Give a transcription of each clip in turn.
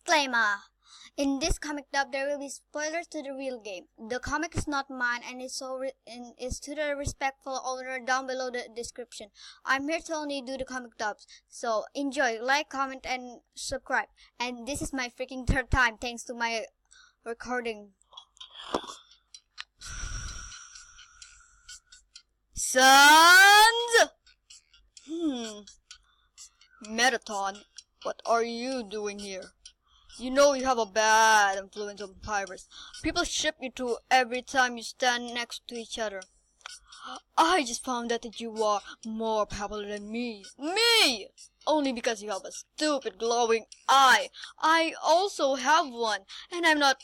Disclaimer. In this comic dub, there will be spoilers to the real game. The comic is not mine and is to the respectful owner down below the description. I'm here to only do the comic dubs. So enjoy, like, comment, and subscribe. And this is my freaking third time thanks to my recording. Sons! Mettaton, what are you doing here? You know you have a bad influence on pirates. People ship you to every time you stand next to each other. I just found out that you are more popular than me. Me! Only because you have a stupid glowing eye. I also have one, and I'm not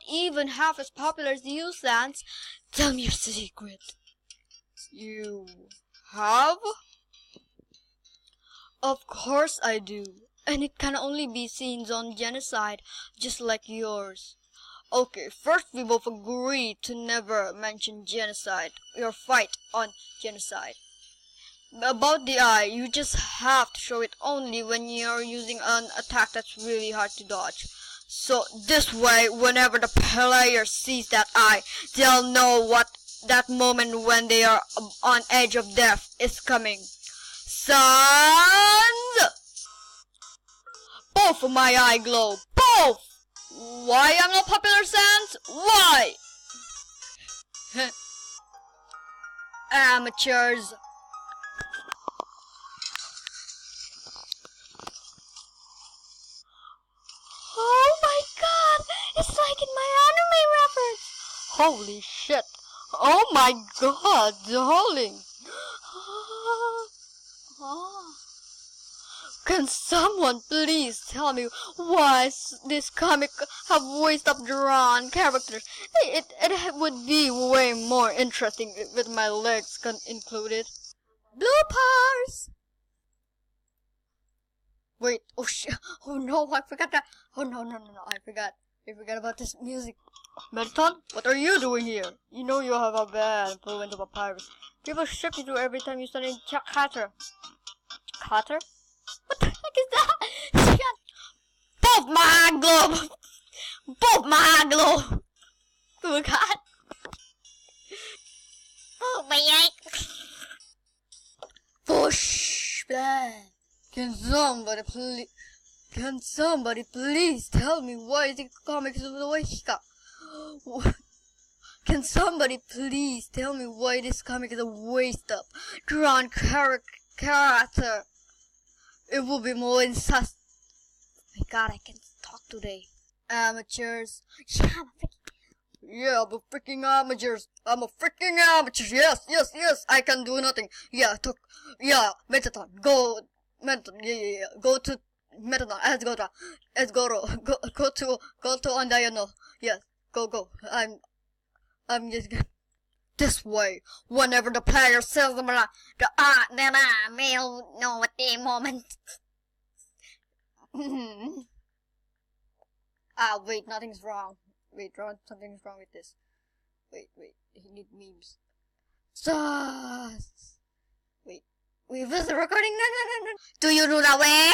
even half as popular as you, Sans. Tell me your secret. You have? Of course I do. And it can only be seen on genocide, just like yours. Okay, first we both agree to never mention genocide. Your fight on genocide. About the eye, you just have to show it only when you're using an attack that's really hard to dodge. So this way, whenever the player sees that eye, they'll know what that moment when they are on edge of death is coming. Sons! Both of my eye glow. Both! Why I'm not popular, Sans? Why? Amateurs. Oh my god! It's like in my anime reference! Holy shit! Oh my god, darling! Can someone please tell me why this comic have waist up drawn characters? It would be way more interesting with my legs included. Bloopers! Wait, oh shit, oh no, I forgot that. Oh no, I forgot about this music. Mettaton, what are you doing here? You know you have a bad influence of a pirate. People ship you to every time you stand in Carter. Carter? What the heck is that? Both my globe! Both my globe! Oh god! Oh my eye! Push! Can somebody please tell me why the comic is the way he got? Can somebody please tell me why this comic is a waste up drawn character? It will be more incest. Oh my god, I can't talk today. Amateurs. Yeah, I'm a freaking amateurs. I'm a freaking amateur. Yes. I can do nothing. Yeah, Mettaton. Go, Mettaton. Yeah. Go to Mettaton. Go to Undiano. Yes, go. I'm just this way. Whenever the player says then I will know at the moment. Wait, nothing's wrong. Wait, something's wrong with this. Wait, he need memes. Sus. Wait, is the recording? No. Do you know that way?